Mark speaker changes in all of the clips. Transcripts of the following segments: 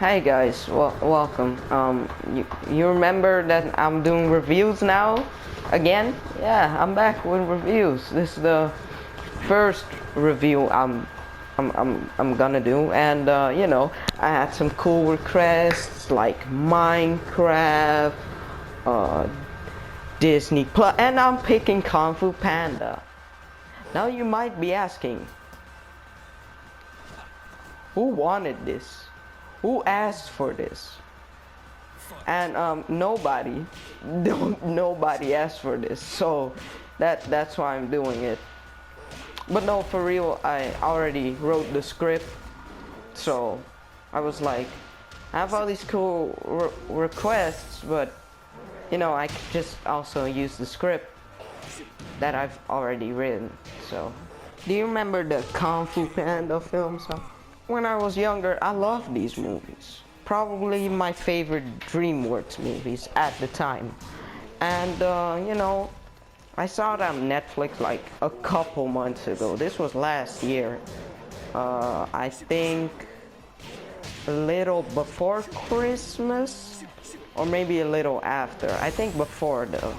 Speaker 1: Hey guys, welcome. You remember that I'm doing reviews now? Again? Yeah, I'm back with reviews. This is the first review I'm gonna do, and I had some cool requests like Minecraft, uh, Disney Plus, and I'm picking Kung Fu Panda. Now you might be asking, who wanted this? Who asked for this? And nobody, nobody asked for this, so that's why I'm doing it. But no, for real, I already wrote the script, so I was like, I have all these cool requests, but I could just also use the script that I've already written. So, do you remember the Kung Fu Panda films? When I was younger, I loved these movies. Probably my favorite DreamWorks movies at the time. And, I saw it on Netflix like a couple months ago. This was last year. I think a little before Christmas, or maybe a little after. I think before though.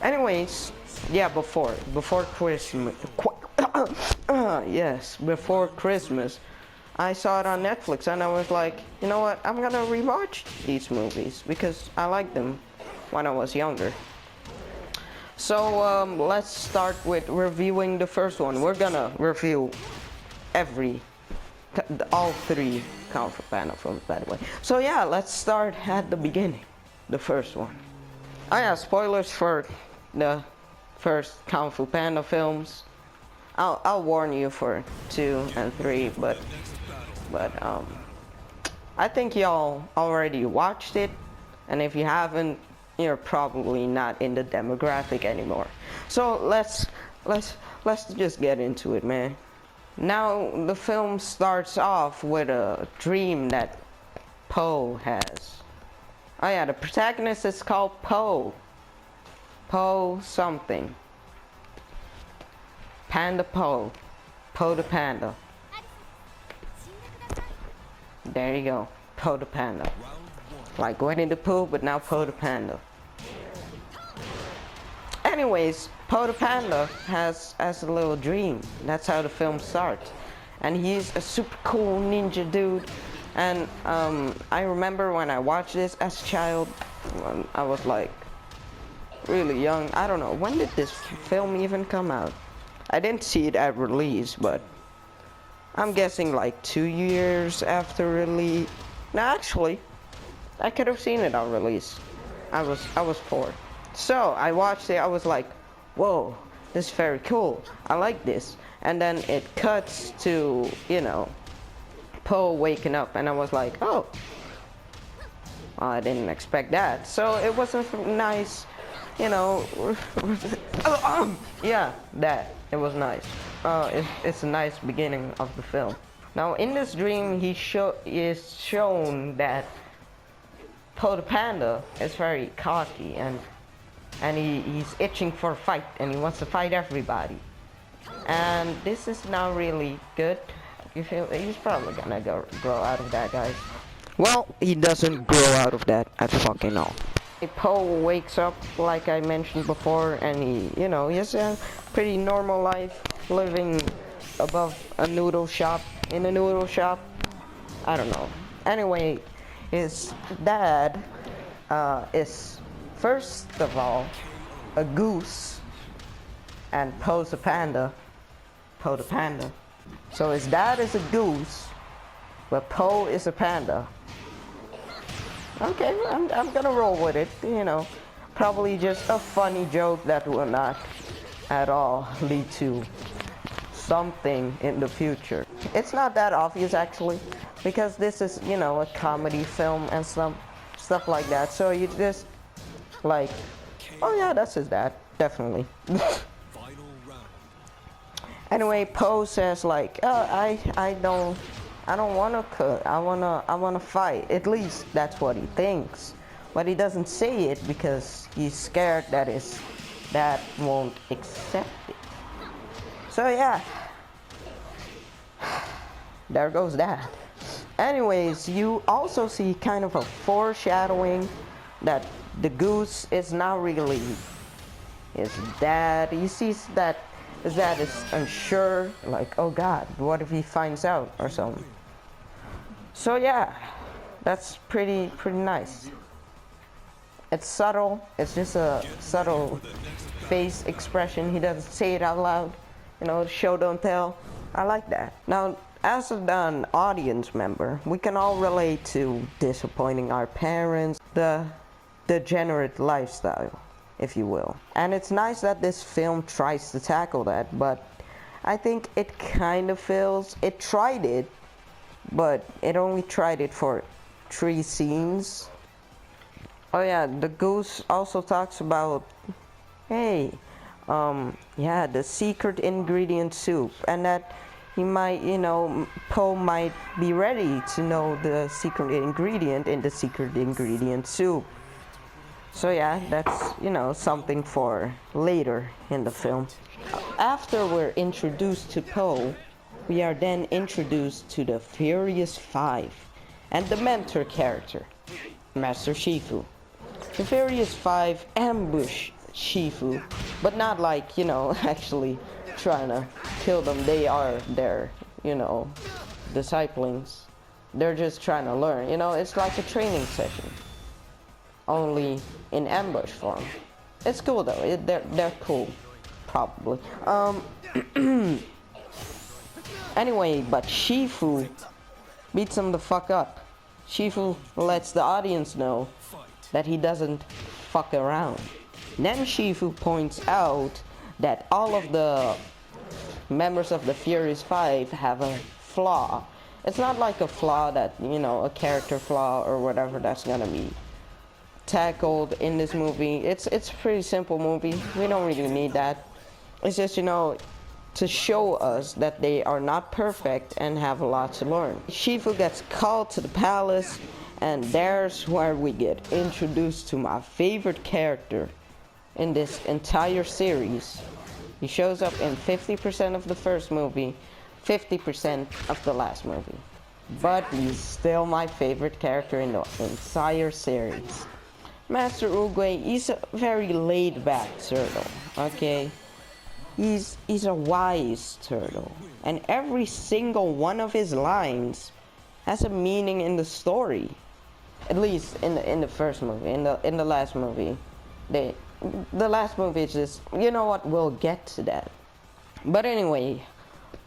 Speaker 1: Anyways, yeah, before Christmas. Yes, before Christmas. I saw it on Netflix and I was like, you know what, I'm gonna rewatch these movies because I liked them when I was younger. So let's start with reviewing the first one. We're gonna review all three Kung Fu Panda films, by the way. So yeah, let's start at the beginning, the first one. Oh yeah, spoilers for the first Kung Fu Panda films. I'll warn you for 2 and 3, but I think y'all already watched it, and if you haven't, you're probably not in the demographic anymore. So let's just get into it, man. Now the film starts off with a dream that Po has. Oh yeah, the protagonist is called Po. Po something. Panda Po. Po the Panda. There you go. Po the Panda. Like Winnie the Pooh, but now Po the Panda. Anyways, Po the Panda has a little dream. That's how the film starts. And he's a super cool ninja dude. And I remember when I watched this as a child, when I was like really young. I don't know, when did this film even come out? I didn't see it at release, but I'm guessing like 2 years after release. No, actually, I could have seen it on release. I was 4. So I watched it. I was like, whoa, this is very cool. I like this. And then it cuts to Po waking up, and I was like, oh, well, I didn't expect that. So it was a nice, yeah, that. It was nice. It's a nice beginning of the film. Now in this dream, he is shown that Po the Panda is very cocky and he's itching for a fight and he wants to fight everybody. And this is not really good. You feel he's probably gonna grow out of that, guys. Well, he doesn't grow out of that at fucking all. Po wakes up, like I mentioned before, and he has a pretty normal life, living above a noodle shop, in a noodle shop. I don't know. Anyway, his dad is, first of all, a goose, and Po's a panda. Po the Panda. So his dad is a goose, but Po is a panda. Okay, I'm gonna roll with it, Probably just a funny joke that will not at all lead to something in the future. It's not that obvious actually, because this is, a comedy film and stuff like that. So you just like, oh yeah, that's his dad, definitely. Anyway, Po says like, oh, I don't want to cook. I wanna fight. At least that's what he thinks. But he doesn't say it because he's scared that his dad won't accept it. So yeah, there goes that. Anyways, you also see kind of a foreshadowing that the goose is not really his dad. He sees that his dad is unsure, like, oh god, what if he finds out or something. So yeah, that's pretty nice. It's subtle, it's just a subtle face expression. He doesn't say it out loud, you know, show don't tell. I like that. Now, as an audience member, we can all relate to disappointing our parents, the degenerate lifestyle, if you will. And it's nice that this film tries to tackle that, but I think it kind of fails. It tried it, but it only tried it for 3 scenes. Oh yeah, the goose also talks about, hey, yeah, the secret ingredient soup, and that he might, you know, Poe might be ready to know the secret ingredient in the secret ingredient soup. So yeah, that's, you know, something for later in the film. After we're introduced to Poe, we are then introduced to the Furious Five and the mentor character, Master Shifu. The Furious Five ambush Shifu, but not like, you know, actually trying to kill them. They are their, you know, disciplings. They're just trying to learn, you know, it's like a training session, only in ambush form. It's cool though, they're cool, probably. Anyway, but Shifu beats him the fuck up. Shifu lets the audience know that he doesn't fuck around. Then Shifu points out that all of the members of the Furious Five have a flaw. It's not like a flaw that, you know, a character flaw or whatever that's gonna be tackled in this movie. It's a pretty simple movie. We don't really need that. It's just, you know, to show us that they are not perfect and have a lot to learn. Shifu gets called to the palace, and there's where we get introduced to my favorite character in this entire series. He shows up in 50% of the first movie, 50% of the last movie. But he's still my favorite character in the entire series. Master Oogway, he's a very laid-back turtle, okay? He's a wise turtle, and every single one of his lines has a meaning in the story. At least in the first movie. In the last movie, the last movie is just, you know what, we'll get to that. But anyway,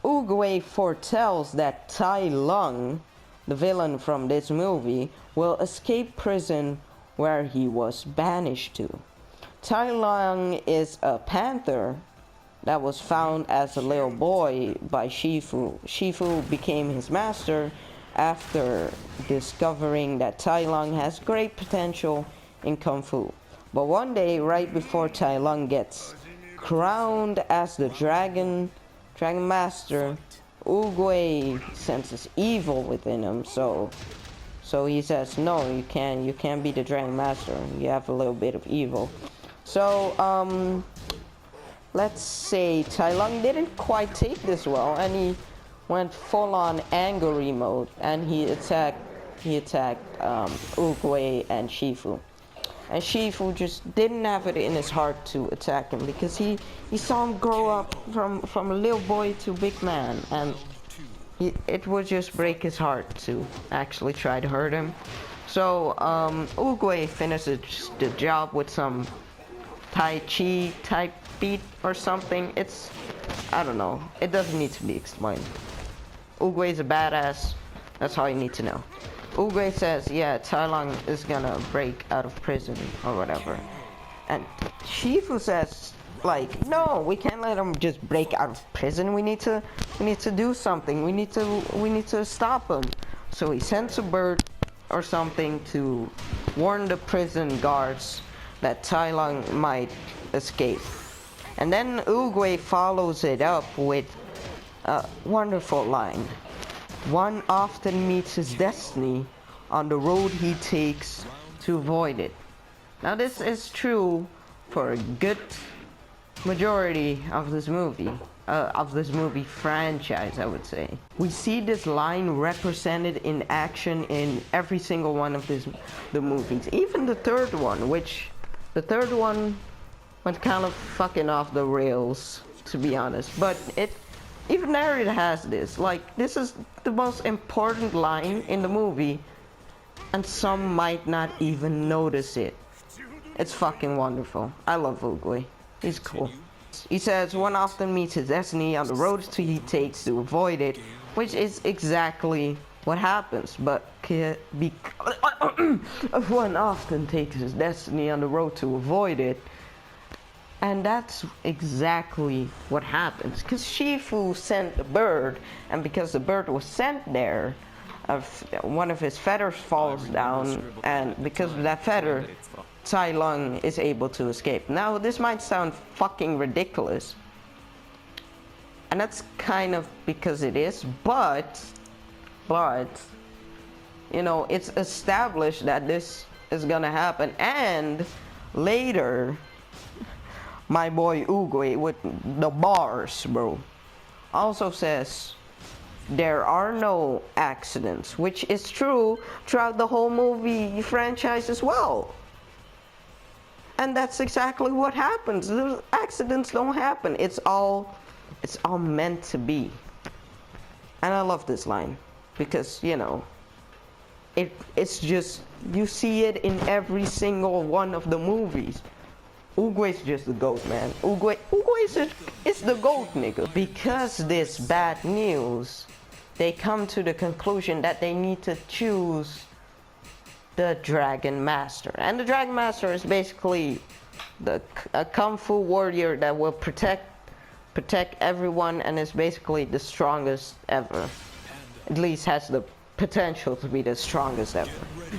Speaker 1: Oogway foretells that Tai Lung, the villain from this movie, will escape prison where he was banished to. Tai Lung is a panther that was found as a little boy by Shifu. Shifu became his master after discovering that Tai Lung has great potential in Kung Fu. But one day, right before Tai Lung gets crowned as the Dragon Master, Oogway senses evil within him, so he says, no, you can't be the Dragon Master. You have a little bit of evil. So, let's say Tai Lung didn't quite take this well, and he went full-on angry mode, and he attacked Oogway and Shifu. And Shifu just didn't have it in his heart to attack him, because he saw him grow up from a little boy to big man, and it would just break his heart to actually try to hurt him. So Oogway finishes the job with some Tai Chi type beat or something. I don't know, it doesn't need to be explained. Oogway's a badass, that's all you need to know. Oogway says, yeah, Tai Lung is gonna break out of prison or whatever. And Shifu says, like, no, we can't let him just break out of prison. We need to do something. We need to stop him. So he sends a bird or something to warn the prison guards that Tai Lung might escape. And then Oogway follows it up with a wonderful line. One often meets his destiny on the road he takes to avoid it. Now this is true for a good majority of this movie. of this movie franchise, I would say. We see this line represented in action in every single one of the movies. Even the third one, which the third one went kind of fucking off the rails, to be honest. But even there it has this. Like, this is the most important line in the movie, and some might not even notice it. It's fucking wonderful. I love Oogway. He's cool. He says one often meets his destiny on the roads he takes to avoid it, which is exactly what happens. But one often takes his destiny on the road to avoid it, and that's exactly what happens. Because Shifu sent the bird, and because the bird was sent there, one of his feathers falls down, and because of that feather, Tai Lung is able to escape. Now, this might sound fucking ridiculous, and that's kind of because it is, but, you know, it's established that this is gonna happen, and later, my boy Oogway with the bars, bro, also says, there are no accidents, which is true throughout the whole movie franchise as well. And that's exactly what happens. Those accidents don't happen. It's all meant to be. And I love this line because, you know, it's just, you see it in every single one of the movies. Oogway's just the GOAT, man. Oogway is the GOAT, nigga. Because this bad news, they come to the conclusion that they need to choose the Dragon Master. And the Dragon Master is basically a Kung Fu warrior that will protect everyone, and is basically the strongest ever. At least has the potential to be the strongest ever.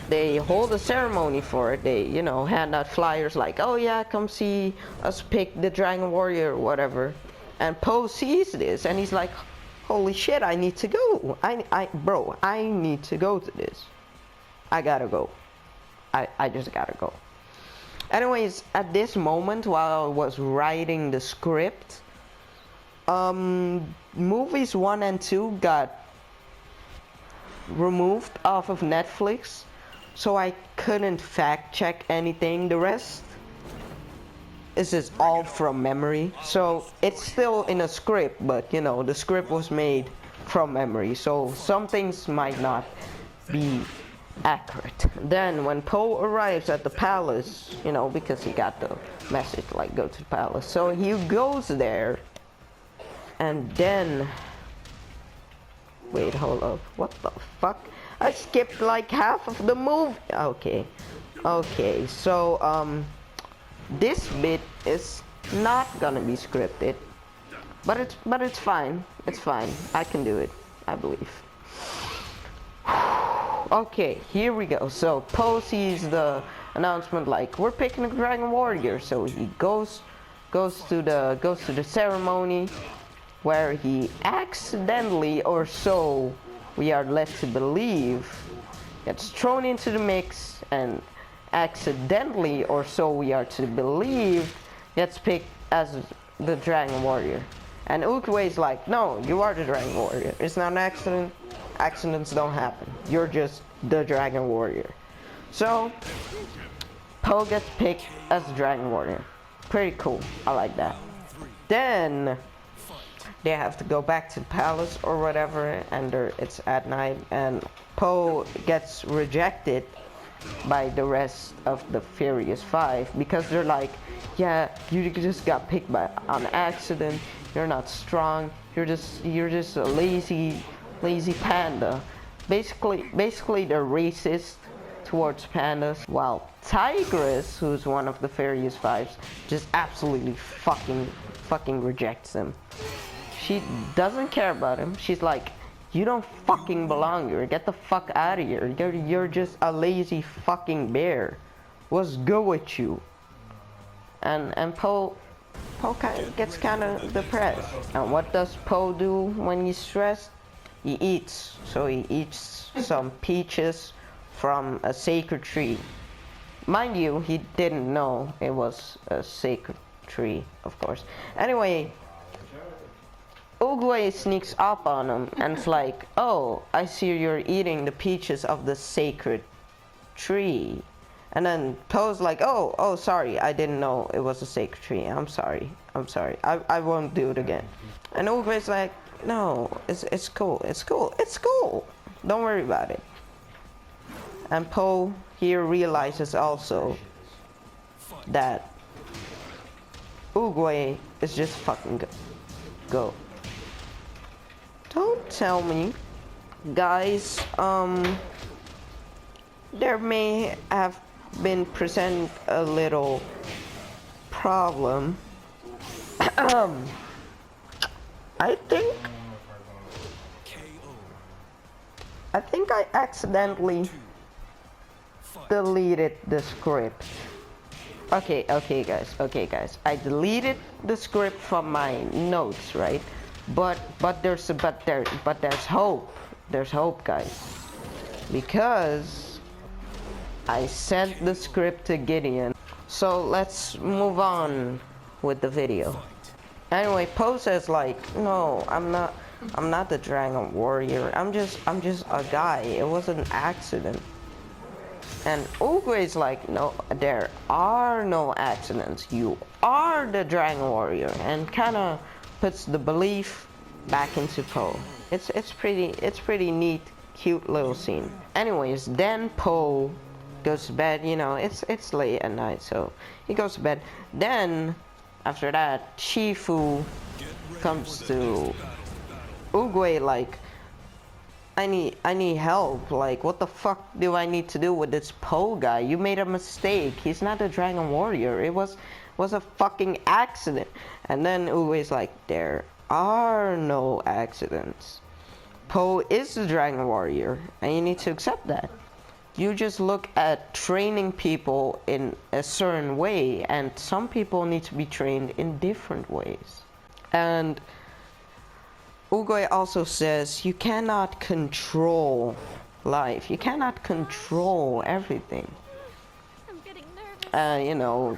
Speaker 1: They hold a ceremony for it. They, you know, hand out flyers like, oh yeah, come see us pick the Dragon Warrior or whatever. And Po sees this and he's like, holy shit, I need to go. Bro, I need to go to this. I gotta go. I just gotta go. Anyways, at this moment, while I was writing the script, movies 1 and 2 got removed off of Netflix, so I couldn't fact check anything. The rest is just all from memory. So it's still in a script, but you know, the script was made from memory, so some things might not be accurate. Then when Po arrives at the palace, you know, because he got the message like go to the palace, so he goes there, and then wait, hold up, what the fuck, I skipped like half of the movie. Okay, so this bit is not gonna be scripted, but it's fine, I can do it, I believe. Okay, here we go. So Po sees the announcement like we're picking a Dragon Warrior, so he goes to the ceremony, where he accidentally, or so we are led to believe, gets thrown into the mix, and accidentally, or so we are to believe, gets picked as the Dragon Warrior. And Oogway's like, no, you are the Dragon Warrior. It's not an accident. Accidents don't happen. You're just the Dragon Warrior. So Po gets picked as the Dragon Warrior. Pretty cool. I like that. Then they have to go back to the palace or whatever, and it's at night, and Po gets rejected by the rest of the Furious Five because they're like, yeah, you just got picked on accident. You're not strong. You're just a lazy panda. Basically they're racist towards pandas, while Tigress, who's one of the Furious Fives, just absolutely fucking rejects him. She doesn't care about him. She's like, you don't fucking belong here. Get the fuck out of here. You're just a lazy fucking bear. What's good with you? And Po gets kind of depressed. And what does Po do when he's stressed? He eats. So he eats some peaches from a sacred tree. Mind you, he didn't know it was a sacred tree, of course. Anyway, Oogway sneaks up on him and it's like, oh, I see you're eating the peaches of the sacred tree. And then Poe's like, oh, sorry, I didn't know it was a sacred tree. I'm sorry. I won't do it again. And Oogway's like, no, it's cool. Don't worry about it. And Poe here realizes also that Oogway is just fucking go. Don't tell me, guys, there may have been present a little problem. I think I accidentally deleted the script. Okay guys. I deleted the script from my notes, right? But there's hope. There's hope, guys. Because I sent the script to Gideon. So let's move on with the video. Anyway, Poe says like, no, I'm not the Dragon Warrior. I'm just a guy. It was an accident. And Oogway's like, no, there are no accidents. You are the Dragon Warrior, and kind of puts the belief back into Poe. It's pretty neat, cute little scene. Anyways, then Poe goes to bed. You know, it's late at night, so he goes to bed. Then after that, Shifu comes to Oogway like, I need help. Like, what the fuck do I need to do with this Poe guy? You made a mistake. He's not a Dragon Warrior. It was a fucking accident. And then Oogway's like, there are no accidents. Poe is the Dragon Warrior, and you need to accept that. You just look at training people in a certain way, and some people need to be trained in different ways. And Oogway also says you cannot control life. You cannot control everything.
Speaker 2: I'm getting nervous.
Speaker 1: You know,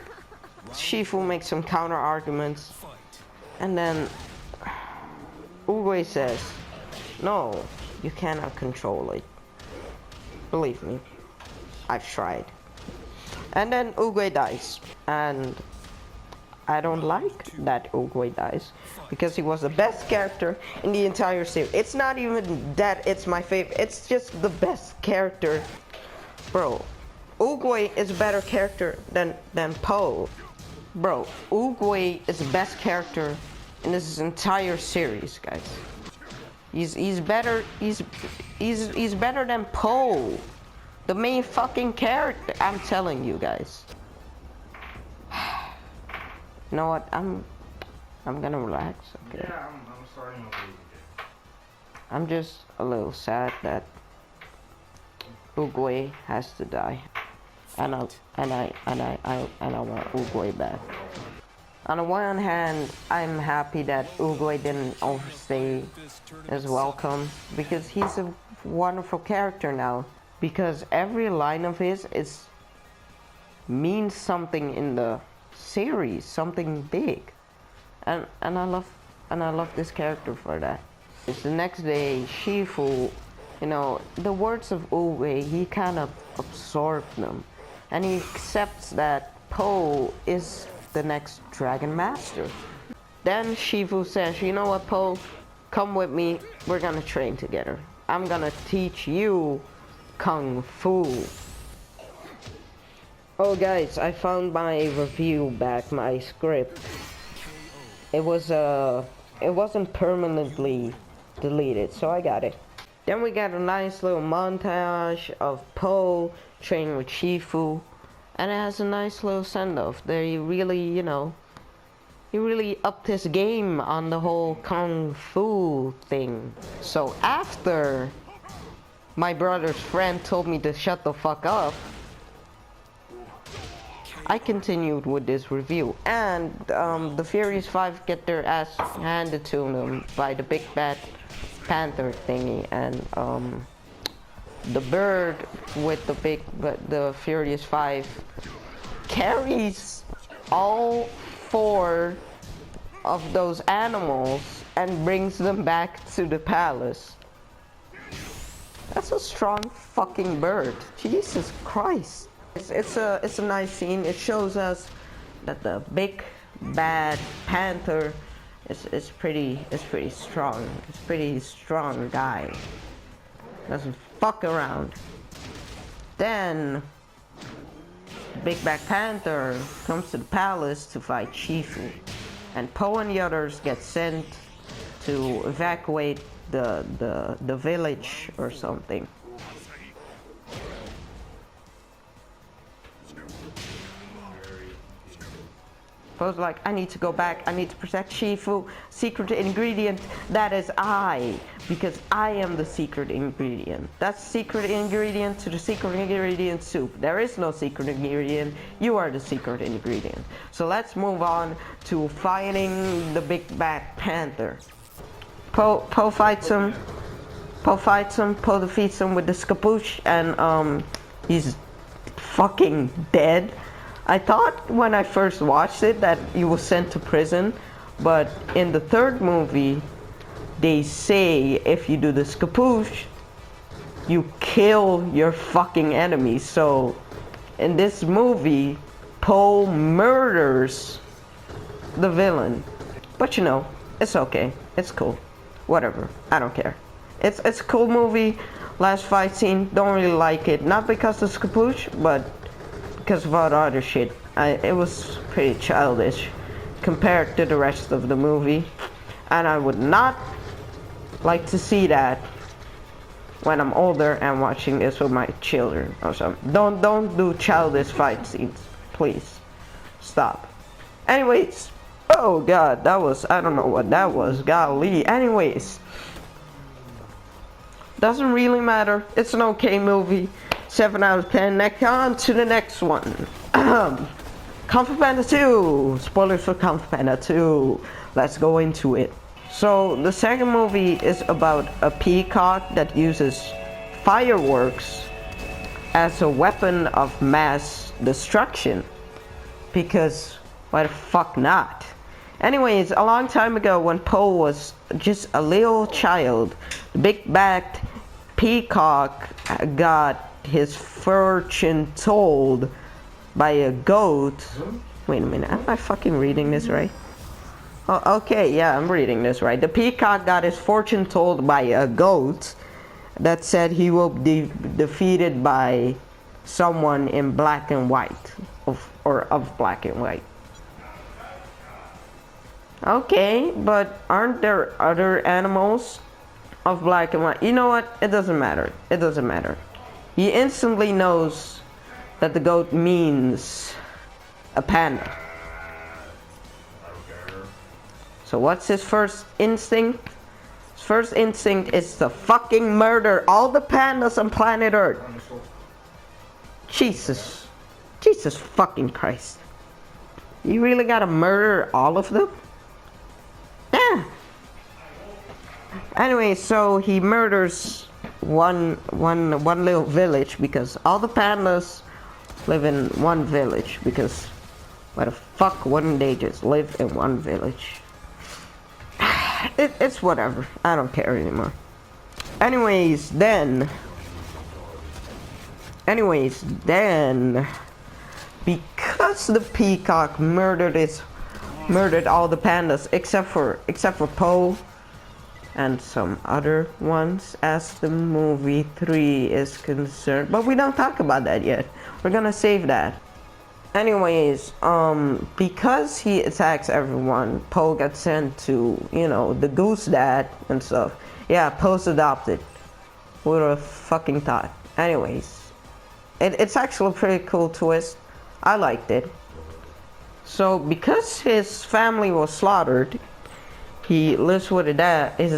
Speaker 1: Shifu makes some counter arguments, and then Oogway says, no, you cannot control it. Believe me, I've tried. And then Oogway dies, and I don't like that Oogway dies, because he was the best character in the entire series. It's not even that it's my favorite, it's just the best character. Bro, Oogway is a better character than Poe. Bro, Oogway is the best character in this entire series, guys. He's better than Poe, the main fucking character. I'm telling you guys. You know what? I'm gonna relax. Okay.
Speaker 3: Yeah, I'm starting to believe it.
Speaker 1: I'm just a little sad that Oogway has to die, and I want Oogway back. On the one hand, I'm happy that Oogway didn't overstay his welcome, because he's a wonderful character now. Because every line of his means something in the series, something big, and I love this character for that. It's the next day, Shifu, you know, the words of Oogway, he kind of absorbed them, and he accepts that Poe is the next Dragon Master. Then Shifu says, you know what, Poe, come with me, we're gonna train together. I'm gonna teach you Kung Fu. Oh guys, I found my review back, my script. It wasn't permanently deleted, so I got it. Then we got a nice little montage of Poe training with Shifu, and it has a nice little send-off. They really, you know, he really upped his game on the whole Kung Fu thing. So after my brother's friend told me to shut the fuck up, I continued with this review, and the Furious 5 get their ass handed to them by the big bad panther thingy, and the bird with the Furious 5 carries all 4 of those animals and brings them back to the palace. That's a strong fucking bird. Jesus Christ. It's a nice scene. It shows us that the big bad panther is pretty strong. It's pretty strong guy. Doesn't fuck around. Then Big Bad Panther comes to the palace to fight Shifu, and Poe and the others get sent to evacuate the village or something. Poe's like, I need to go back, I need to protect Shifu. Secret ingredient, that is I, because I am the secret ingredient. That's secret ingredient to the secret ingredient soup. There is no secret ingredient, you are the secret ingredient. So let's move on to fighting the Big Bad Panther. Poe fights him, Poe defeats him with the Scapooch, and he's fucking dead. I thought when I first watched it that he was sent to prison, but in the third movie, they say if you do the Scapooch, you kill your fucking enemies. So in this movie, Poe murders the villain. But you know, it's okay. It's cool. Whatever. I don't care. It's a cool movie. Last fight scene, don't really like it. Not because of Scapooch, but because of all the other shit. It was pretty childish compared to the rest of the movie, and I would not like to see that when I'm older and watching this with my children or something. Don't do childish fight scenes, please. Stop. Anyways, oh god, that was, I don't know what that was, golly. Anyways, doesn't really matter. It's an okay movie. 7 out of 10. Next on to the next one. Kung Fu Panda 2. Spoilers for Kung Fu Panda 2. Let's go into it. So the second movie is about a peacock that uses fireworks as a weapon of mass destruction. Because why the fuck not? Anyways, a long time ago when Poe was just a little child, the big backed peacock got his fortune told by a goat. Wait a minute, am I fucking reading this right? Oh, okay, yeah, I'm reading this right. The peacock got his fortune told by a goat that said he will be defeated by someone in black and white, of black and white. Okay, but aren't there other animals of black and white? You know what? It doesn't matter. It doesn't matter. He instantly knows that the goat means a panda. So what's his first instinct? His first instinct is to fucking murder all the pandas on planet Earth. Jesus. Jesus fucking Christ. You really gotta murder all of them? Yeah. Anyway, so he murders one little village because all the pandas live in one village, because why the fuck wouldn't they just live in one village? It's whatever. I don't care anymore. Anyways, then because the peacock murdered all the pandas except for Poe and some other ones as the movie 3 is concerned. But we don't talk about that yet. We're gonna save that. Anyways, because he attacks everyone, Poe gets sent to, you know, the goose dad and stuff. Yeah, Poe's adopted. Who would have fucking thought? Anyways, it's actually a pretty cool twist. I liked it. So because his family was slaughtered, he lives with his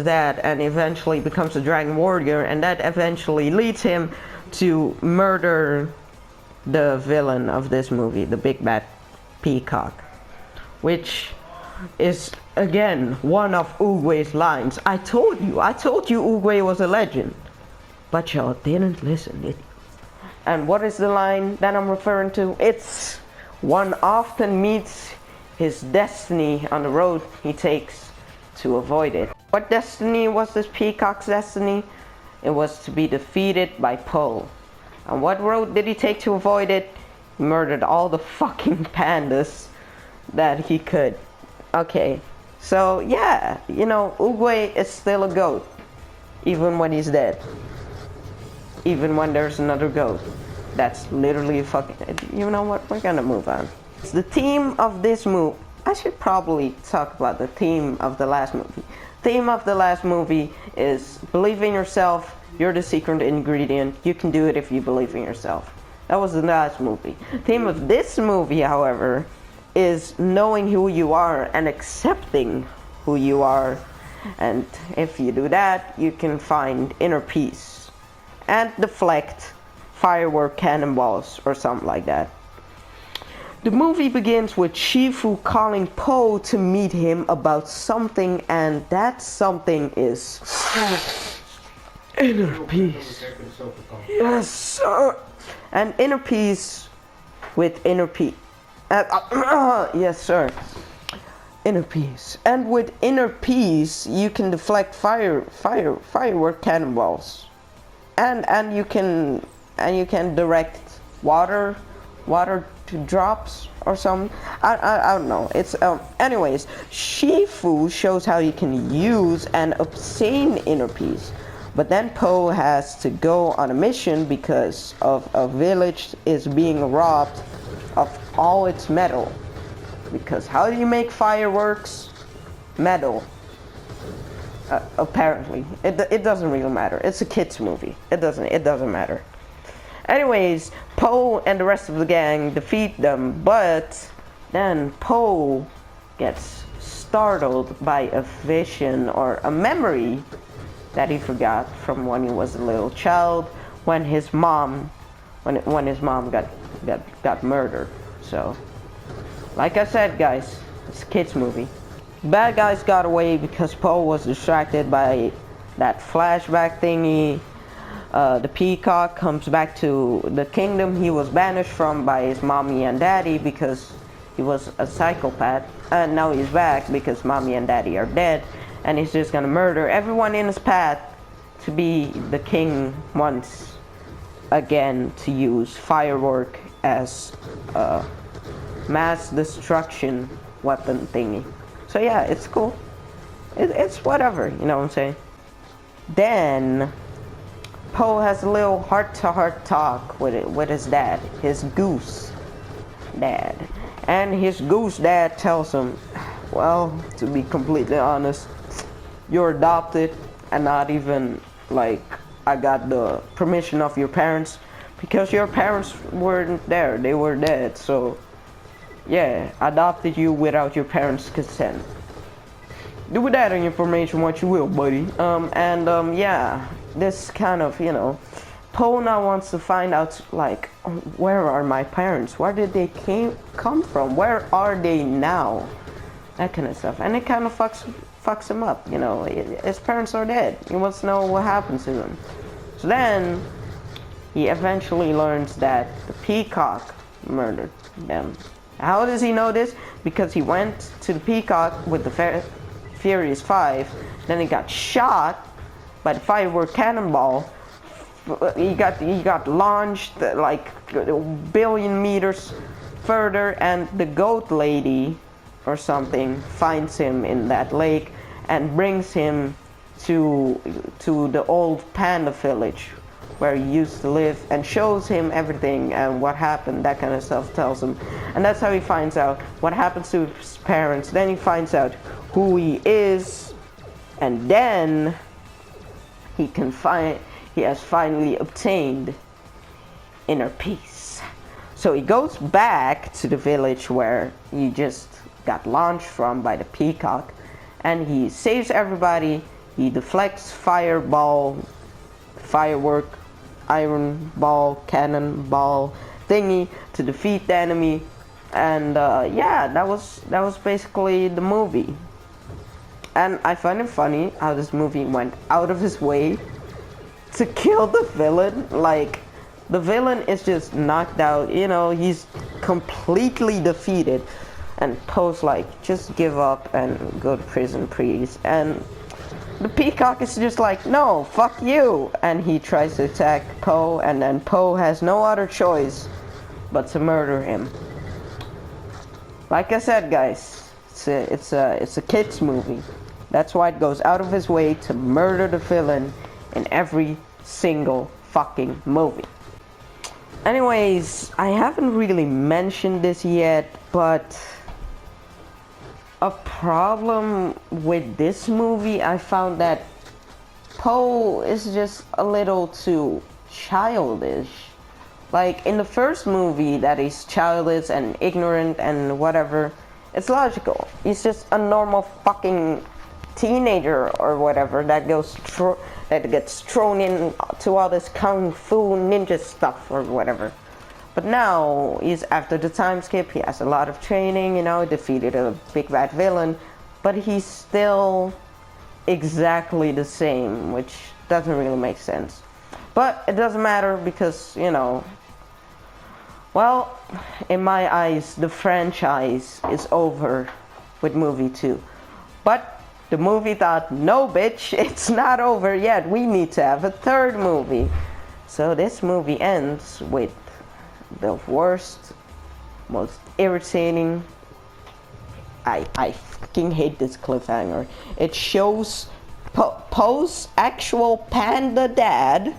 Speaker 1: dad and eventually becomes a dragon warrior, and that eventually leads him to murder the villain of this movie, the big bad peacock, which is again one of Oogway's lines. I told you Oogway was a legend, but y'all didn't listen, did you? And what is the line that I'm referring to? It's, one often meets his destiny on the road he takes to avoid it. What destiny was this peacock's destiny? It was to be defeated by Po. And what road did he take to avoid it? He murdered all the fucking pandas that he could. Okay, so yeah, you know, Oogway is still a goat. Even when he's dead. Even when there's another goat. That's literally fucking... You know what? We're gonna move on. The theme of this movie... I should probably talk about the theme of the last movie. Theme of the last movie is believe in yourself. You're the secret ingredient. You can do it if you believe in yourself. That was the last movie. Theme of this movie, however, is knowing who you are and accepting who you are. And if you do that, you can find inner peace and deflect firework cannonballs or something like that. The movie begins with Shifu calling Po to meet him about something, and that something is inner peace. Yes, sir. And inner peace with inner peace. Yes, sir. Inner peace. And with inner peace, you can deflect firework cannonballs, and you can direct water to drops or something. I don't know. It's anyways, Shifu shows how you can use and obtain inner peace. But then Po has to go on a mission because of a village is being robbed of all its metal. Because how do you make fireworks? Metal. Apparently, it doesn't really matter. It's a kids movie. It doesn't matter. Anyways, Po and the rest of the gang defeat them, but then Po gets startled by a vision or a memory that he forgot from when he was a little child, when his mom got murdered. So, like I said, guys, it's a kids movie. Bad guys got away because Po was distracted by that flashback thingy. The peacock comes back to the kingdom he was banished from by his mommy and daddy because he was a psychopath. And now he's back because mommy and daddy are dead. And he's just gonna murder everyone in his path to be the king once again, to use firework as a mass destruction weapon thingy. So yeah, it's cool. It's whatever, you know what I'm saying? Then Po has a little heart-to-heart talk with his dad, his goose dad. And his goose dad tells him, well, to be completely honest, you're adopted and not even like I got the permission of your parents because your parents weren't there, they were dead. So yeah, adopted you without your parents' consent. Do with that information what you will, buddy. Yeah, this kind of, you know, Po now wants to find out, like, where are my parents? Where did they come from? Where are they now? That kind of stuff. And it kind of fucks him up, you know. His parents are dead. He wants to know what happened to them. So then, he eventually learns that the peacock murdered them. How does he know this? Because he went to the peacock with the Furious 5, then he got shot by the firework cannonball. He got launched like a billion meters further, and the goat lady or something finds him in that lake and brings him to the old panda village where he used to live, and shows him everything and what happened, that kind of stuff, tells him. And that's how he finds out what happens to his parents. Then he finds out who he is, and then he has finally obtained inner peace. So he goes back to the village where he just got launched from by the peacock, and he saves everybody. He deflects firework, iron ball, cannon ball thingy to defeat the enemy. And yeah, that was basically the movie. And I find it funny how this movie went out of his way to kill the villain. Like, the villain is just knocked out, you know, he's completely defeated. And Poe's like, just give up and go to prison, please. And the peacock is just like, no, fuck you. And he tries to attack Poe, and then Poe has no other choice but to murder him. Like I said, guys, it's a kids movie. That's why it goes out of his way to murder the villain in every single fucking movie. Anyways, I haven't really mentioned this yet, but a problem with this movie, I found that Poe is just a little too childish. Like in the first movie that he's childish and ignorant and whatever, it's logical. He's just a normal fucking teenager or whatever that gets thrown in to all this kung fu ninja stuff or whatever. But now he's after the time skip, he has a lot of training, you know, defeated a big bad villain, but he's still exactly the same, which doesn't really make sense. But it doesn't matter because, you know, well, in my eyes, the franchise is over with movie 2. But the movie thought, no bitch, it's not over yet. We need to have a third movie. So this movie ends with the worst, most irritating, I fucking hate this cliffhanger. It shows Poe's actual panda dad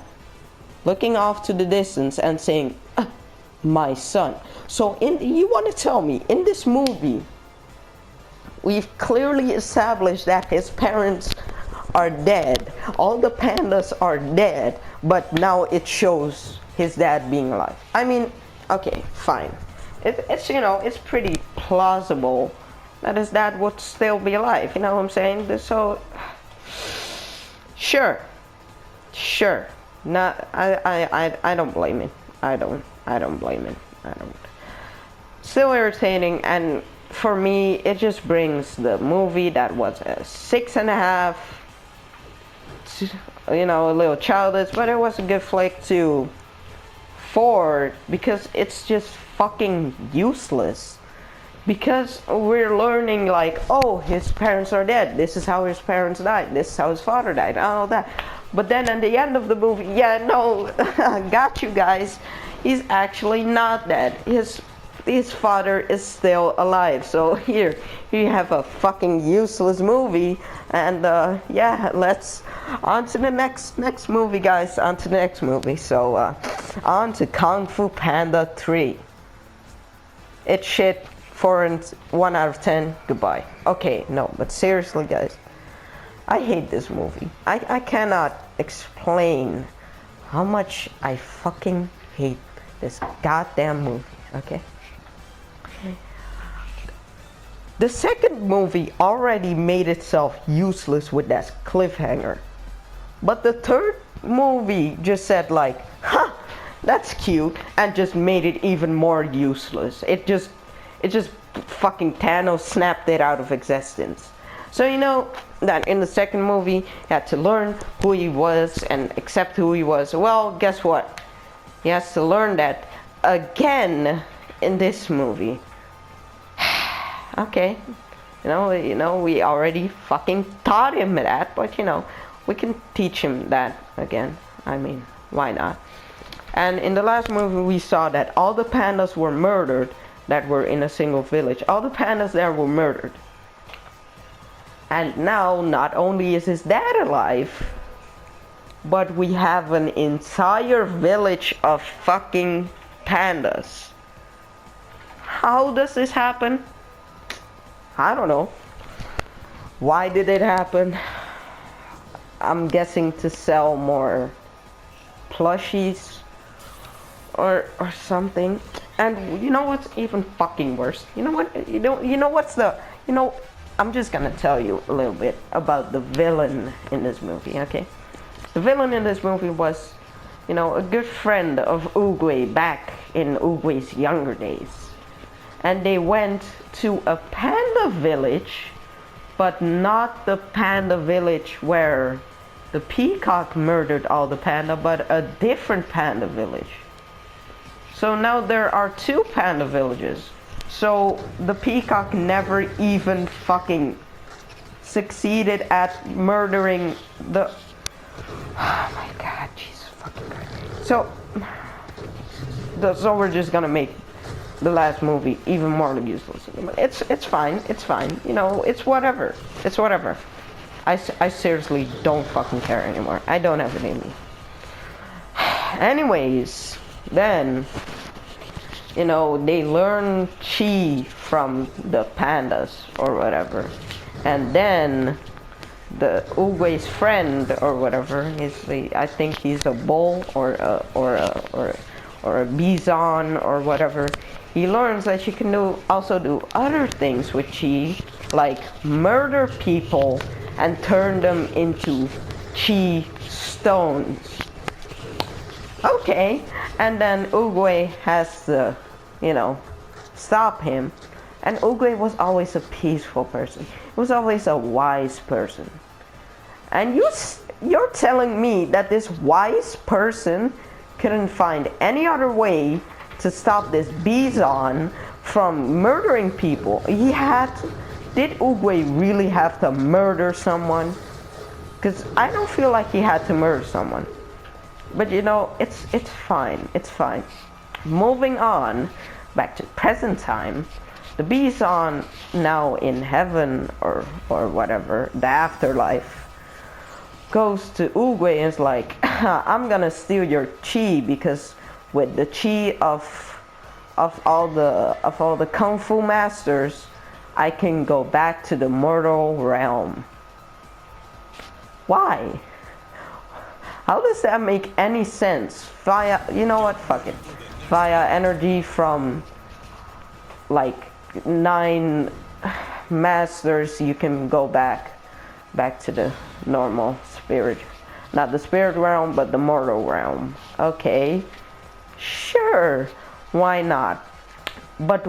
Speaker 1: looking off to the distance and saying, my son. So you want to tell me, in this movie, we've clearly established that his parents are dead. All the pandas are dead, but now it shows his dad being alive. I mean, okay, fine. It's you know, it's pretty plausible that his dad would still be alive. You know what I'm saying? So, sure. Not, I don't blame it. I don't blame it. I don't. Still irritating, and for me, it just brings the movie that was a 6.5. You know, a little childish, but it was a good flick to 4 because it's just fucking useless. Because we're learning like, oh, his parents are dead. This is how his parents died. This is how his father died. All that. But then at the end of the movie, yeah, no, got you guys. He's actually not dead. His father is still alive. So here you have a fucking useless movie. And yeah, let's on to the next movie, guys. On to the next movie. So on to Kung Fu Panda 3. It's shit. 4 and 1 out of 10. Goodbye. Okay, no, but seriously, guys, I hate this movie. I cannot explain how much I fucking hate this goddamn movie. Okay. The second movie already made itself useless with that cliffhanger. But the third movie just said like, huh, that's cute, and just made it even more useless. It just fucking Thanos snapped it out of existence. So you know that in the second movie, he had to learn who he was and accept who he was. Well, guess what? He has to learn that again in this movie. Okay, you know, we already fucking taught him that, but you know, we can teach him that again. I mean, why not? And in the last movie, we saw that all the pandas were murdered that were in a single village. All the pandas there were murdered. And now, not only is his dad alive, but we have an entire village of fucking pandas. How does this happen? I don't know. Why did it happen? I'm guessing to sell more plushies or something. And you know what's even fucking worse? You know what? You know what's the? You know, I'm just gonna tell you a little bit about the villain in this movie. Okay, the villain in this movie was, you know, a good friend of Oogway back in Oogway's younger days, and they went to a panda village, but not the panda village where the peacock murdered all the panda, but a different panda village. So now there are 2 panda villages. So the peacock never even fucking succeeded at murdering the. Oh my god, Jesus fucking Christ. So we're just gonna make the last movie even more useless. It's fine. It's fine. You know, it's whatever. It's whatever. I seriously don't fucking care anymore. I don't have it in me. Anyways, then, you know, they learn chi from the pandas or whatever. And then the Oogway's friend or whatever, I think he's a bull or a bison or whatever. He learns that you can also do other things with chi, like murder people and turn them into chi stones. Okay, and then Oogway has to, you know, stop him. And Oogway was always a peaceful person. He was always a wise person. And you're telling me that this wise person couldn't find any other way to stop this bison from murdering people? Did Oogway really have to murder someone? Because I don't feel like he had to murder someone. But you know, it's fine. It's fine. Moving on, back to present time. The bison, now in heaven or whatever, the afterlife, goes to Oogway and is like, I'm gonna steal your chi, because with the chi of all the kung fu masters, I can go back to the mortal realm. Why? How does that make any sense? You know what? Fuck it. Via energy from like 9 masters, you can go back to the normal spirit. Not the spirit realm, but the mortal realm. Okay. Sure. Why not? But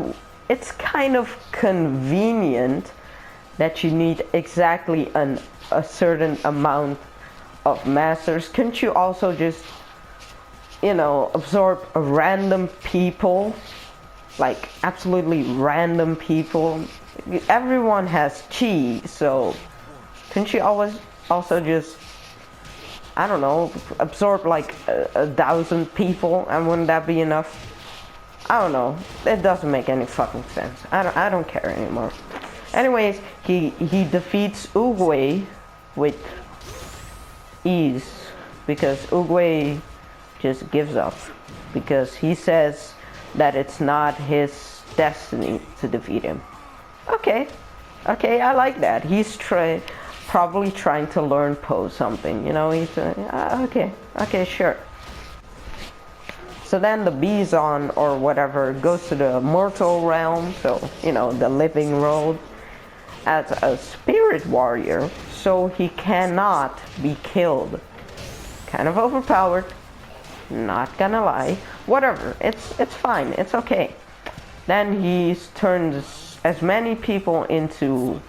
Speaker 1: it's kind of convenient that you need exactly a certain amount of masters. Can't you also just, you know, absorb random people, like absolutely random people? Everyone has chi, so can't you always also just, I don't know, absorb like 1,000 people, and wouldn't that be enough? I don't know. It doesn't make any fucking sense. I don't care anymore. Anyways, he defeats Oogway with ease, because Oogway just gives up, because he says that it's not his destiny to defeat him. Okay, I like that. He's probably trying to learn pose something, you know. He's okay, sure. So then the bison or whatever goes to the mortal realm, so, you know, the living world, as a spirit warrior, so he cannot be killed. Kind of overpowered, not gonna lie. Whatever, it's fine, it's okay. Then he turns as many people into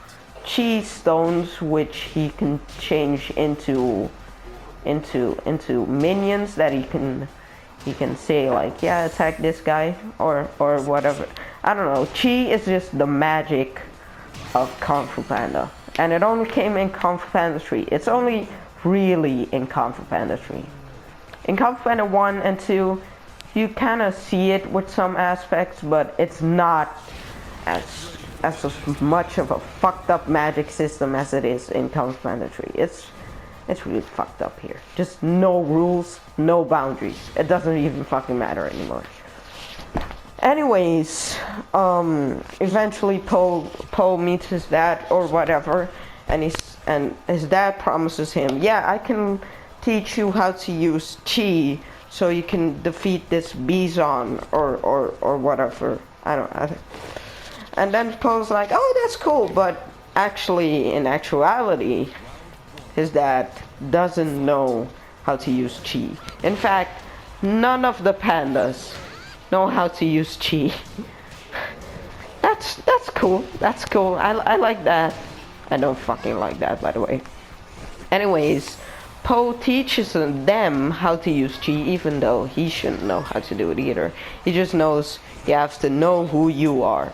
Speaker 1: chi stones, which he can change into minions that he can say, like, yeah, attack this guy or whatever. I don't know. Chi is just the magic of Kung Fu Panda, and it only came in Kung Fu Panda 3. It's only really in Kung Fu Panda 3. In Kung Fu Panda 1 and 2, you kind of see it with some aspects, but it's not as much of a fucked up magic system as it is in Kung Fu Panda 3. It's really fucked up here. Just no rules, no boundaries. It doesn't even fucking matter anymore. Anyways, eventually Po meets his dad or whatever, and his dad promises him, yeah, I can teach you how to use chi, so you can defeat this bison or whatever. And then Po's like, oh, that's cool, but actually, in actuality, his dad doesn't know how to use chi. In fact, none of the pandas know how to use chi. That's cool. That's cool. I like that. I don't fucking like that, by the way. Anyways, Po teaches them how to use chi, even though he shouldn't know how to do it either. He just knows you have to know who you are.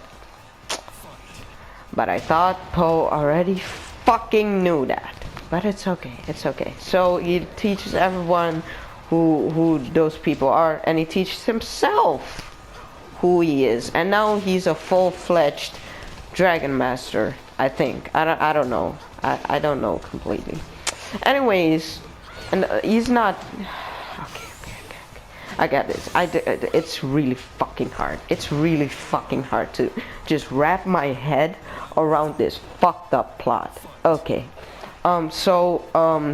Speaker 1: But I thought Po already fucking knew that. But it's okay, it's okay. So he teaches everyone who those people are, and he teaches himself who he is. And now he's a full-fledged Dragon Master, I think. I don't know. I don't know completely. Anyways, and he's not. Okay. I got this. It's really fucking hard. It's really fucking hard to just wrap my head around this fucked up plot. Okay.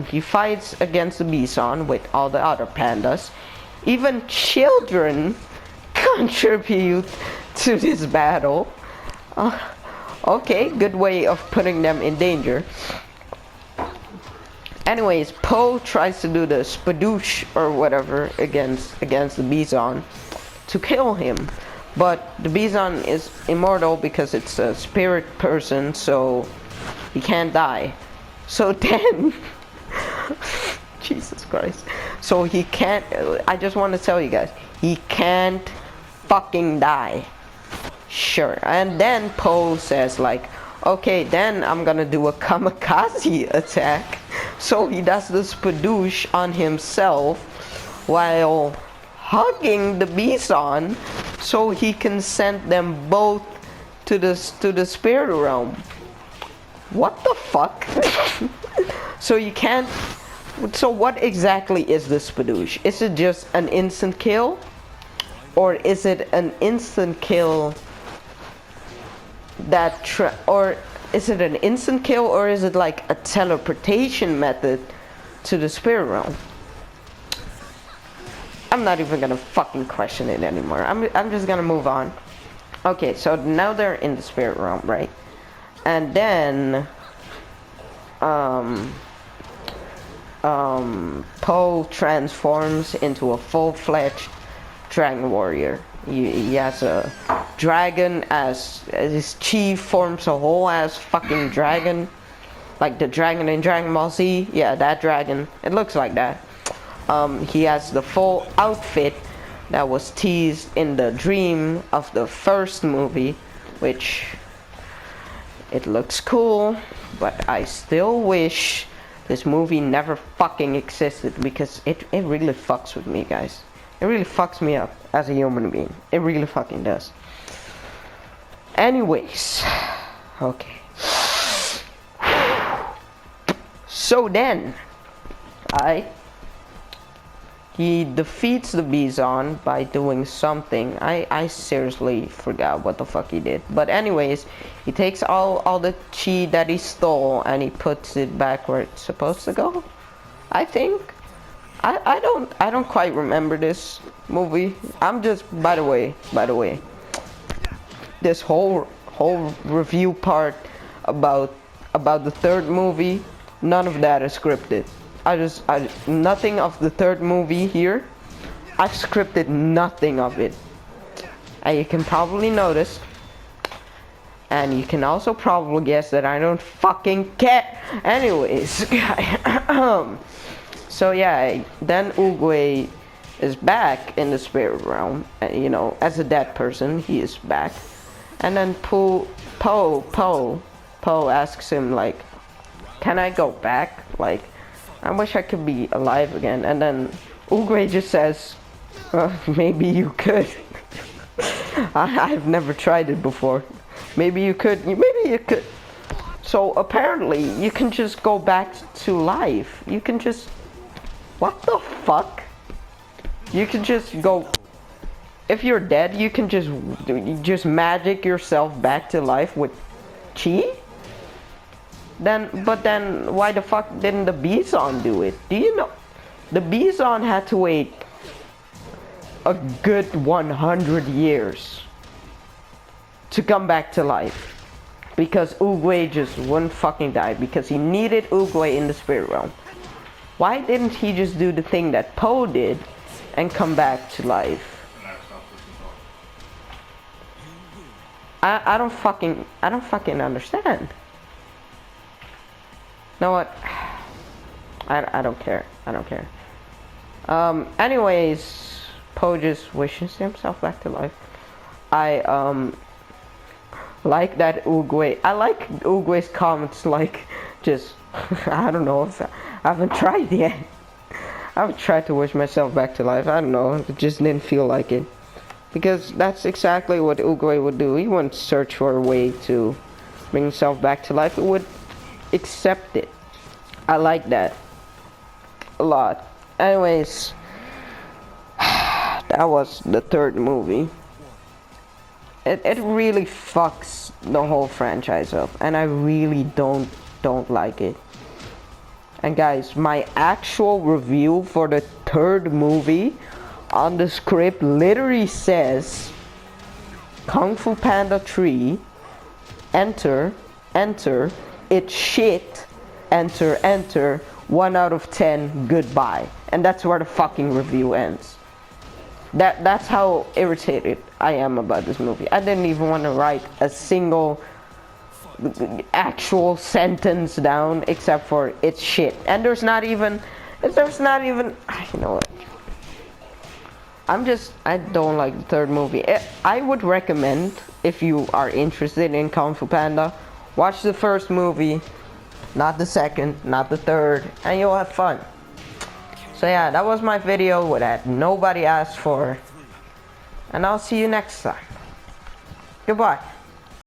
Speaker 1: He fights against the Bison with all the other pandas. Even children contribute to this battle. Okay, good way of putting them in danger. Anyways, Po tries to do the spadoosh or whatever against the Bison to kill him. But the Bison is immortal because it's a spirit person, so he can't die. So then, Jesus Christ. So he can't, I just want to tell you guys, he can't fucking die. Sure. And then Po says like, okay, then I'm gonna do a kamikaze attack. So he does the spadoosh on himself while hugging the Bison so he can send them both to the spirit realm. What the fuck? So you can't. So what exactly is the spadoosh? Is it just an instant kill, or is it an instant kill or is it an instant kill, or is it like a teleportation method to the spirit realm? I'm not even gonna fucking question it anymore. I'm just gonna move on. Okay, so now they're in the spirit realm, right? And then Po transforms into a full-fledged dragon warrior. He has a dragon as his chi forms a whole ass fucking dragon, like the dragon in Dragon Ball Z. Yeah, that dragon. It looks like that. He has the full outfit that was teased in the dream of the first movie, which it looks cool, but I still wish this movie never fucking existed, because it really fucks with me, guys. It really fucks me up as a human being. It really fucking does. Anyways, okay. So then, he defeats the Bison by doing something. I seriously forgot what the fuck he did. But anyways, he takes all the chi that he stole and he puts it back where it's supposed to go, I think. I don't quite remember this movie. I'm just, by the way, this whole review part about the third movie, none of that is scripted. Nothing of the third movie here. I've scripted nothing of it. And you can probably notice, and you can also probably guess that I don't fucking care. Anyways, so yeah, then Oogway is back in the spirit realm. You know, as a dead person, he is back. And then Po asks him like, "Can I go back? Like, I wish I could be alive again." And then Oogway just says, "Maybe you could." I've never tried it before. Maybe you could. Maybe you could. So apparently, you can just go back to life. You can just. What the fuck? You can just go. If you're dead, you can just magic yourself back to life with chi? But then why the fuck didn't the Bison do it? Do you know the Bison had to wait a good 100 years to come back to life because Oogway just wouldn't fucking die, because he needed Oogway in the spirit realm. Why didn't he just do the thing that Po did and come back to life? I don't fucking understand. You know what? I don't care. I don't care. Anyways, Poe just wishes himself back to life. I like that Uguay. I like Uguay's comments, like just I don't know. I haven't tried yet. I haven't tried to wish myself back to life. I don't know. It just didn't feel like it. Because that's exactly what Uguay would do. He wouldn't search for a way to bring himself back to life. He would accept it. I like that a lot. Anyways, that was the third movie. It really fucks the whole franchise up, and I really don't like it. And guys, my actual review for the third movie on the script literally says Kung Fu Panda 3, enter, it's shit, enter, 1 out of 10, goodbye. And that's where the fucking review ends. That's how irritated I am about this movie. I didn't even want to write a single actual sentence down except for it's shit. And there's not even you know what, I don't like the third movie. I would recommend, if you are interested in Kung Fu Panda, watch the first movie, not the second, not the third, and you'll have fun. So yeah, that was my video that nobody asked for, and I'll see you next time. Goodbye.